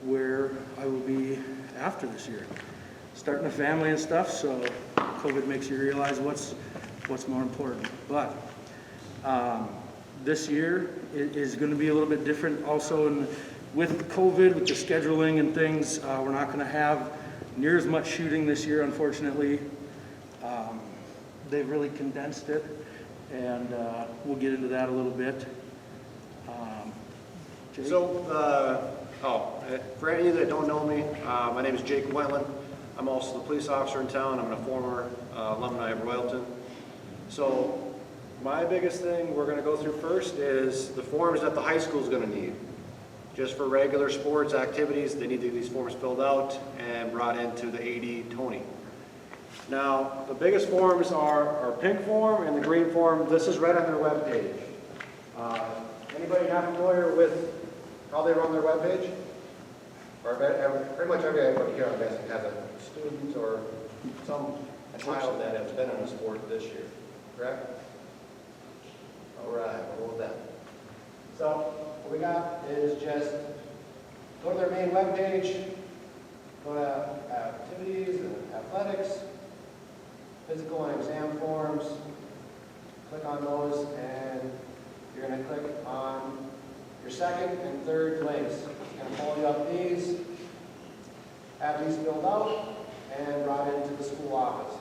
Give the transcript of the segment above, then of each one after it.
where I will be after this year. Starting a family and stuff, so COVID makes you realize what's more important. But this year is going to be a little bit different also with COVID, with the scheduling and things. We're not going to have near as much shooting this year, unfortunately. They've really condensed it, and we'll get into that a little bit. Jake? For any of you that don't know me, my name is Jake Wetland. I'm also the police officer in town. I'm a former alumni of Royalton. So my biggest thing we're going to go through first is the forms that the high school is going to need. Just for regular sports activities, they need to get these forms filled out and brought into the AD Tony. Now, the biggest forms are our pink form and the green form. This is right on their webpage. Anybody not familiar with how they run their webpage? Or pretty much everybody here, I'm guessing, has a student or some child that has been in a sport this year, correct? All right, we'll go with that. So what we got is just go to their main webpage, go to activities and athletics, physical and exam forms, click on those, and you're going to click on your second and third links. It's going to pull you up these, have these filled out, and brought into the school office.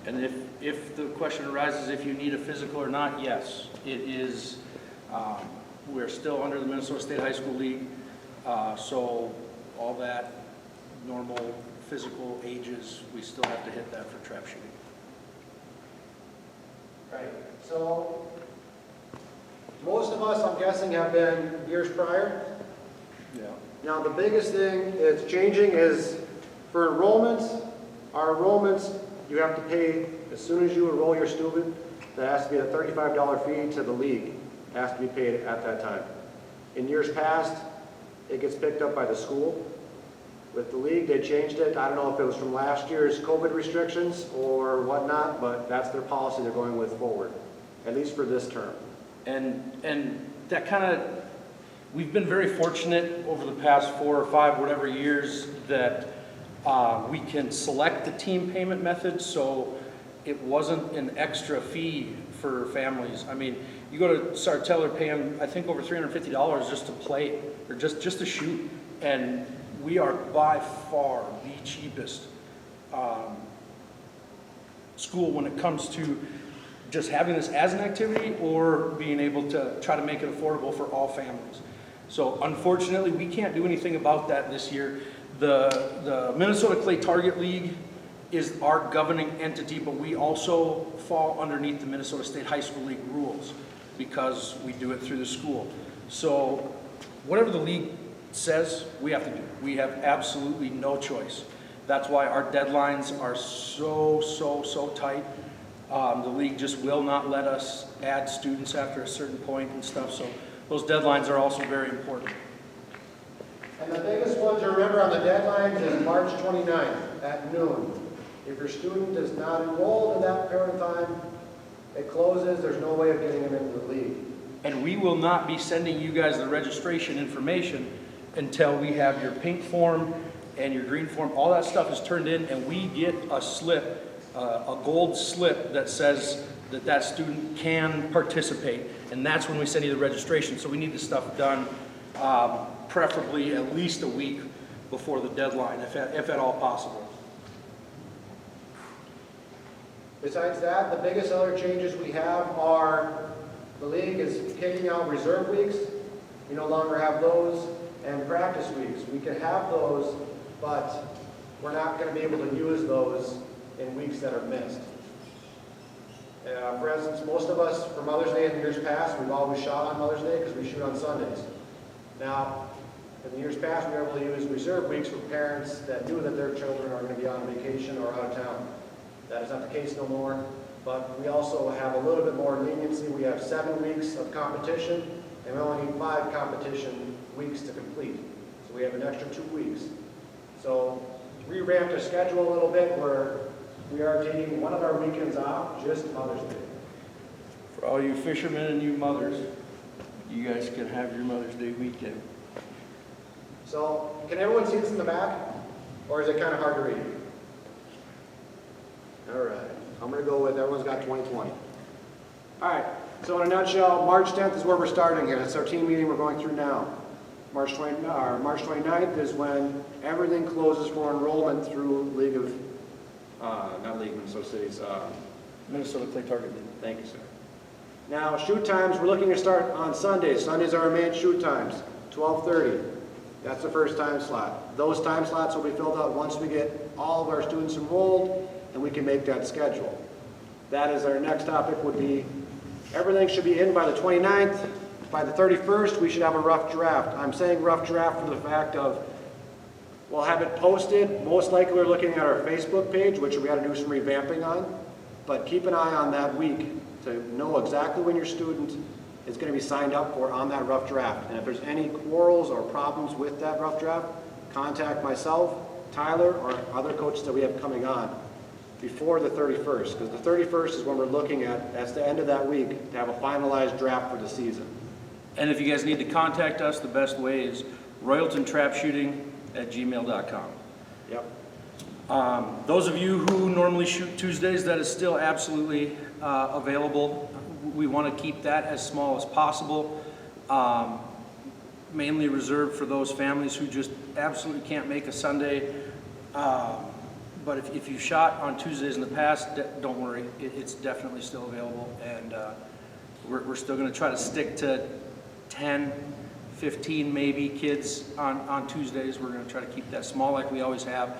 And if the question arises if you need a physical or not, yes, it is. We're still under the Minnesota State High School League, so all that normal physical ages, we still have to hit that for trap shooting. Right. So most of us, I'm guessing, have been years prior. Yeah. Now, the biggest thing that's changing is for enrollments, our enrollments, you have to pay, as soon as you enroll your student, there has to be a $35 fee to the league. It has to be paid at that time. In years past, it gets picked up by the school. With the league, they changed it. I don't know if it was from last year's COVID restrictions or whatnot, but that's their policy they're going with forward, at least for this term. And that kind of, we've been very fortunate over the past 4 or 5 whatever years that we can select the team payment method, so it wasn't an extra fee for families. I mean, you go to Sartell, paying I think over $350 just to play or just to shoot, and we are by far the cheapest school when it comes to just having this as an activity or being able to try to make it affordable for all families. So unfortunately, we can't do anything about that this year. The Minnesota Clay Target League is our governing entity, but we also fall underneath the Minnesota State High School League rules because we do it through the school. So whatever the league says, we have to do. We have absolutely no choice. That's why our deadlines are so tight. The league just will not let us add students after a certain point and stuff, so those deadlines are also very important. And the biggest one to remember on the deadlines is March 29th at noon. If your student is not enrolled in that period of time, it closes. There's no way of getting them into the league. And we will not be sending you guys the registration information until we have your pink form and your green form. All that stuff is turned in, and we get a slip, a gold slip that says that that student can participate, and that's when we send you the registration. So we need the stuff done preferably at least a week before the deadline, if at all possible. Besides that, the biggest other changes we have are the league is kicking out reserve weeks. We no longer have those, and practice weeks. We can have those, but we're not going to be able to use those in weeks that are missed. For instance, most of us, for Mother's Day in the years past, we've always shot on Mother's Day because we shoot on Sundays. Now, in the years past, we were able to use reserve weeks for parents that knew that their children are going to be on vacation or out of town. That is not the case no more, but we also have a little bit more leniency. We have 7 weeks of competition, and we only need 5 competition weeks to complete. So we have an extra 2 weeks. So we revamped our schedule a little bit where we are taking one of our weekends off, just Mother's Day. For all you fishermen and you mothers, you guys can have your Mother's Day weekend. So, can everyone see this in the back? Or is it kind of hard to read? All right, I'm going to go with everyone's got 2020. All right, so in a nutshell, March 10th is where we're starting here. That's our team meeting we're going through now. March 29th is when everything closes for enrollment through League of, not League, Minnesota Cities. Minnesota Clay Target League. Thank you, sir. Now, shoot times, we're looking to start on Sundays. Sundays are our main shoot times, 12:30. That's the first time slot. Those time slots will be filled out once we get all of our students enrolled and we can make that schedule. That is our next topic would be, everything should be in by the 29th. By the 31st, we should have a rough draft. I'm saying rough draft for the fact of, we'll have it posted. Most likely we're looking at our Facebook page, which we got to do some revamping on. But keep an eye on that week to know exactly when your student is going to be signed up for on that rough draft. And if there's any quarrels or problems with that rough draft, contact myself, Tyler, or other coaches that we have coming on before the 31st. Because the 31st is when we're looking at, that's the end of that week, to have a finalized draft for the season. And if you guys need to contact us, the best way is royaltontrapshooting@gmail.com. Yep. Those of you who normally shoot Tuesdays, that is still absolutely available. We want to keep that as small as possible, mainly reserved for those families who just absolutely can't make a Sunday. But if you shot on Tuesdays in the past, don't worry, it's definitely still available. And we're still going to try to stick to 10, 15 maybe kids on Tuesdays. We're going to try to keep that small like we always have.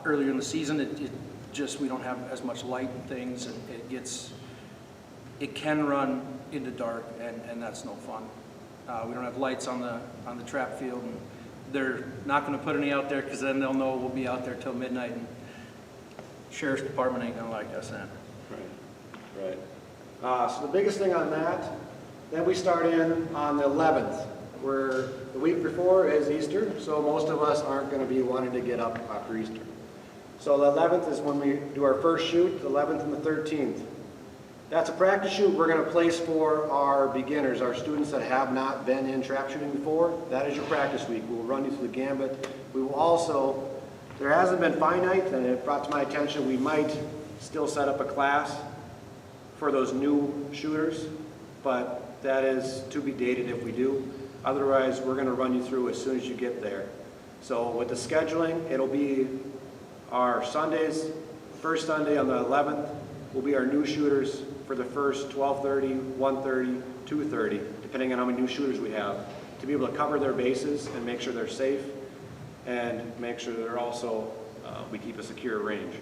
Earlier in the season, it just, we don't have as much light and things, and it can run into dark, and that's no fun. We don't have lights on the trap field, and they're not going to put any out there because then they'll know we'll be out there till midnight, and Sheriff's Department ain't going to like us then. Right. So the biggest thing on that, then we start in on the 11th, where the week before is Easter, so most of us aren't going to be wanting to get up after Easter. So the 11th is when we do our first shoot, the 11th and the 13th. That's a practice shoot we're going to place for our beginners, our students that have not been in trap shooting before. That is your practice week. We'll run you through the gambit. We will also, there hasn't been finite, and it brought to my attention, we might still set up a class for those new shooters, but that is to be dated if we do. Otherwise, we're going to run you through as soon as you get there. So with the scheduling, it'll be our Sundays. First Sunday on the 11th will be our new shooters for the first 12:30, 1:30, 2:30, depending on how many new shooters we have, to be able to cover their bases and make sure they're safe and make sure they're also, we keep a secure range.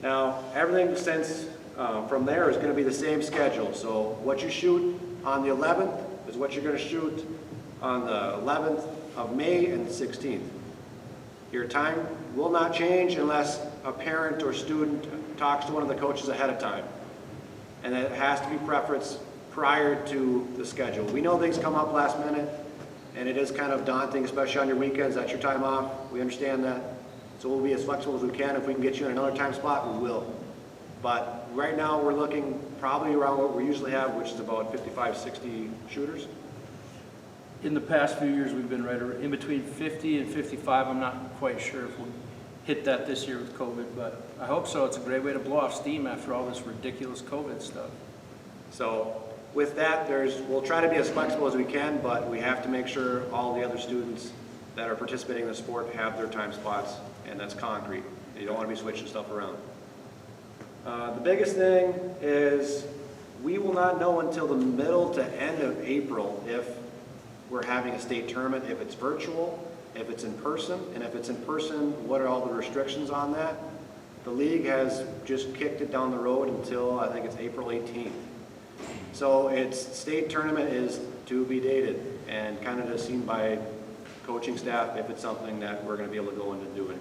Now, everything since from there is going to be the same schedule. So what you shoot on the 11th is what you're going to shoot on the 11th of May and the 16th. Your time will not change unless a parent or student talks to one of the coaches ahead of time. And it has to be preference prior to the schedule. We know things come up last minute, and it is kind of daunting, especially on your weekends. That's your time off. We understand that. So we'll be as flexible as we can. If we can get you in another time spot, we will. But right now, we're looking probably around what we usually have, which is about 55, 60 shooters. In the past few years, we've been right in between 50 and 55. I'm not quite sure if we'll hit that this year with COVID, but I hope so. It's a great way to blow off steam after all this ridiculous COVID stuff. So with that, we'll try to be as flexible as we can, but we have to make sure all the other students that are participating in the sport have their time spots, and that's concrete. You don't want to be switching stuff around. The biggest thing is we will not know until the middle to end of April if we're having a state tournament, if it's virtual, if it's in person, and if it's in person, what are all the restrictions on that? The league has just kicked it down the road until I think it's April 18th. So its state tournament is to be dated and kind of just seen by coaching staff if it's something that we're going to be able to go into doing.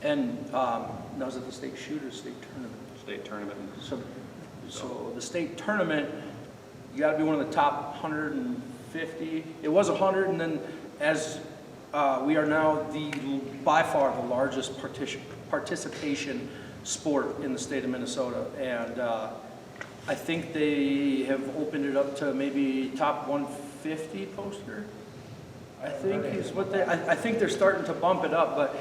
And that was at the state shooters state tournament. State tournament. So the state tournament, you got to be one of the top 150. It was 100, and then as we are now by far the largest participation sport in the state of Minnesota, and I think they have opened it up to maybe top 150 poster. I think is what I think they're starting to bump it up, but,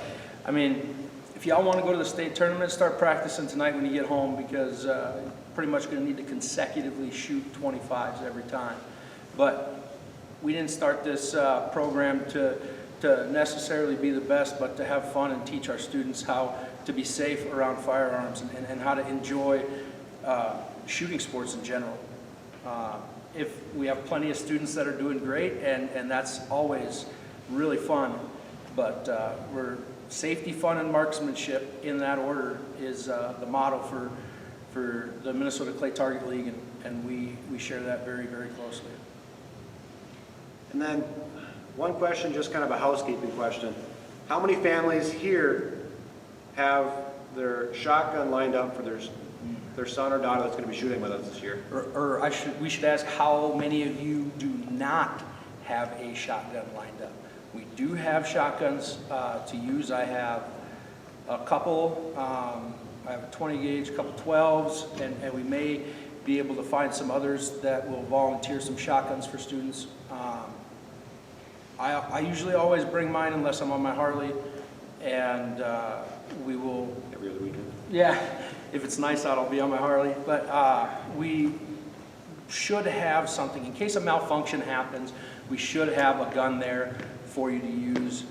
I mean, if y'all want to go to the state tournament, start practicing tonight when you get home, because you're pretty much going to need to consecutively shoot 25s every time. But we didn't start this program to necessarily be the best, but to have fun and teach our students how to be safe around firearms and how to enjoy shooting sports in general. If we have plenty of students that are doing great, and that's always really fun, but we're safety, fun, and marksmanship in that order is the motto for the Minnesota Clay Target League, and we share that very, very closely. And then one question, just kind of a housekeeping question. How many families here have their shotgun lined up for their son or daughter that's going to be shooting with us this year? Or we should ask, how many of you do not have a shotgun lined up? We do have shotguns to use. I have a couple. I have a 20 gauge, a couple 12s, and we may be able to find some others that will volunteer some shotguns for students. I usually always bring mine unless I'm on my Harley, and we will. Every other weekend? Yeah, if it's nice out, I'll be on my Harley. But we should have something. In case a malfunction happens, we should have a gun there for you to use.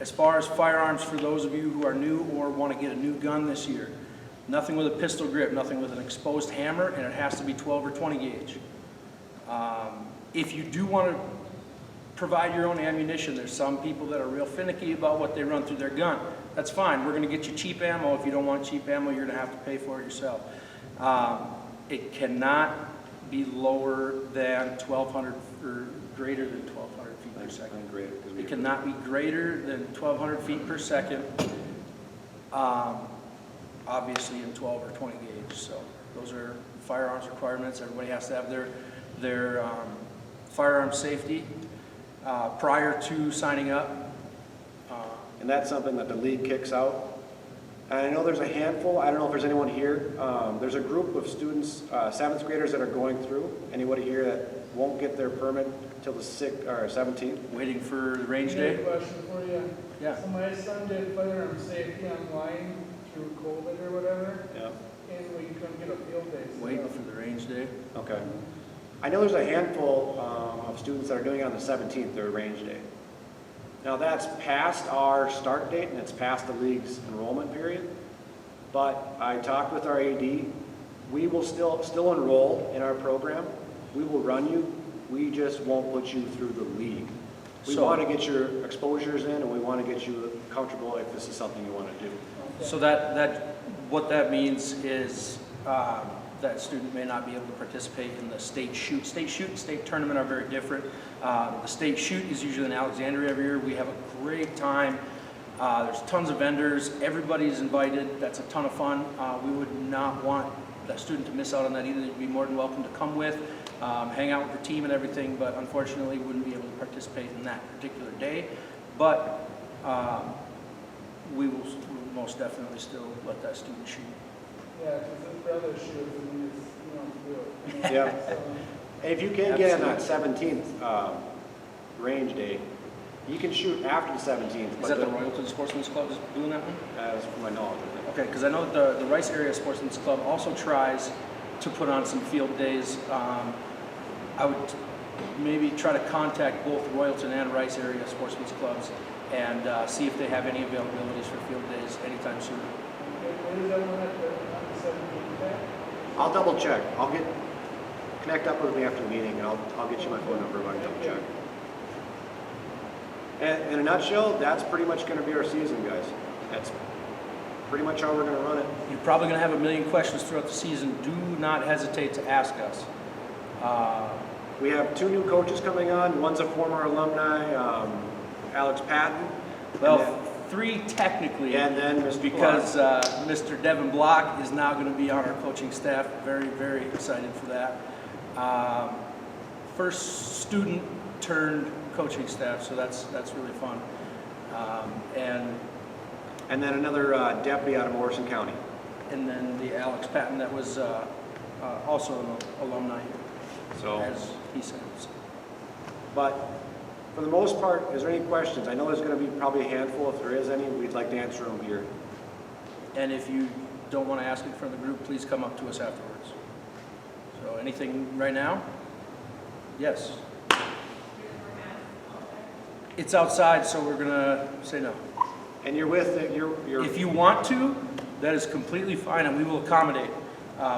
As far as firearms, for those of you who are new or want to get a new gun this year, nothing with a pistol grip, nothing with an exposed hammer, and it has to be 12 or 20 gauge. If you do want to provide your own ammunition, there's some people that are real finicky about what they run through their gun. That's fine. We're going to get you cheap ammo. If you don't want cheap ammo, you're going to have to pay for it yourself. It cannot be lower than 1,200 or greater than 1,200 feet per second. It cannot be greater than 1,200 feet per second, obviously in 12 or 20 gauge. So those are firearms requirements. Everybody has to have their firearm safety prior to signing up. And that's something that the league kicks out. And I know there's a handful, I don't know if there's anyone here. There's a group of students, 7th graders that are going through. Anybody here that won't get their permit until the 17th? Waiting for the range day? Question for you. Yeah. So my son did firearm safety online through COVID or whatever, Yeah. and we couldn't get a field day. Waiting for the range day? Okay. I know there's a handful of students that are doing it on the 17th, their range day. Now that's past our start date and it's past the league's enrollment period. But I talked with our AD. We will still enroll in our program. We will run you. We just won't put you through the league. We want to get your exposures in, and we want to get you comfortable if this is something you want to do. So what that means is that student may not be able to participate in the state shoot. State shoot and state tournament are very different. The state shoot is usually in Alexandria every year. We have a great time. There's tons of vendors. Everybody's invited. That's a ton of fun. We would not want that student to miss out on that either. They'd be more than welcome to come with, hang out with the team and everything, but unfortunately wouldn't be able to participate in that particular day. But we will most definitely still let that student shoot. Yeah, because his brother shoots and he wants to do it. Yeah. So, If you can't get in on 17th range day, you can shoot after the 17th. Is that the Royalton Sportsman's Club is doing that one? As from my knowledge. Okay, because I know that the Rice Area Sportsman's Club also tries to put on some field days. I would maybe try to contact both Royalton and Rice Area Sportsman's Clubs and see if they have any availabilities for field days anytime soon. what is that one at the 17th day? I'll double check. Connect up with me after the meeting, and I'll get you my phone number. I can double check. And in a nutshell, that's pretty much going to be our season, guys. That's pretty much how we're going to run it. You're probably going to have a million questions throughout the season. Do not hesitate to ask us. We have 2 new coaches coming on. One's a former alumni, Alex Patton. Well, 3 technically. And then Mr. Because Mr. Devin Block is now going to be on our coaching staff. Very, very excited for that. First student turned coaching staff, so that's really fun. And then another deputy out of Morrison County. And then the Alex Patton that was also an alumni, So, as he said. but For the most part, is there any questions? I know there's gonna be probably a handful. If there is any, we'd like to answer them here. And if you don't want to ask it from the group, please come up to us afterwards. So anything right now? Yes. It's outside, so we're gonna say no. And you're with, you're, If you want to, that is completely fine, and we will accommodate.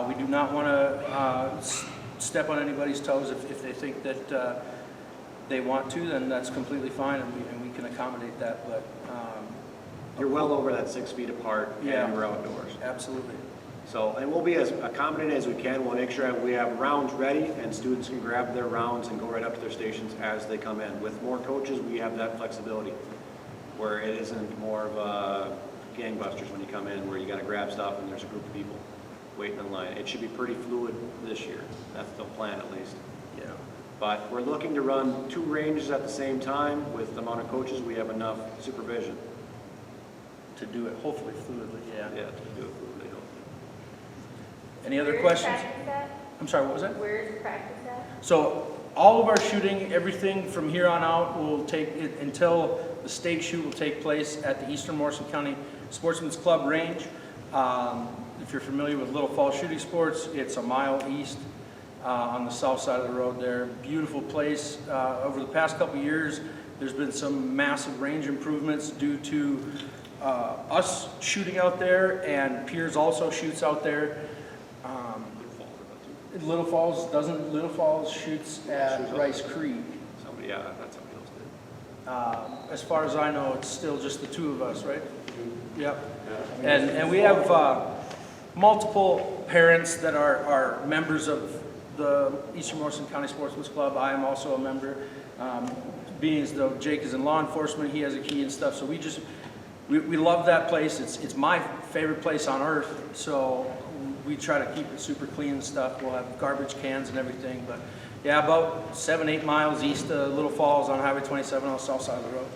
We do not want to step on anybody's toes. If they think that they want to, then that's completely fine, and we can accommodate that, but you're well over that 6 feet apart, Yeah. and you're outdoors. absolutely. So, and we'll be as accommodating as we can. We'll make sure we have rounds ready and students can grab their rounds and go right up to their stations as they come in. With more coaches, we have that flexibility where it isn't more of a gangbusters when you come in where you got to grab stuff and there's a group of people waiting in line. It should be pretty fluid this year. That's the plan at least. Yeah. But we're looking to run 2 ranges at the same time. With the amount of coaches, we have enough supervision. To do it hopefully fluidly, yeah. Yeah, to do it fluidly. Any other Where's questions? practice at? I'm sorry, what was that? Where's practice at? So all of our shooting, everything from here on out will take it until the state shoot will take place at the Eastern Morrison County Sportsman's Club range. If you're familiar with Little Falls Shooting Sports, it's a mile east on the south side of the road there. Beautiful place. Over the past couple of years, there's been some massive range improvements due to us shooting out there, and Piers also shoots out there. Little Falls shoots at Rice Creek. Somebody, yeah, that's somebody else did. As far as I know, it's still just the 2 of us, right? Yep. And we have multiple parents that are members of the Eastern Morrison County Sportsman's Club. I am also a member. Being as though Jake is in law enforcement, he has a key and stuff. So we love that place. It's my favorite place on earth. So we try to keep it super clean and stuff. We'll have garbage cans and everything. But yeah, about 7-8 miles east of Little Falls on Highway 27 on the south side of the road.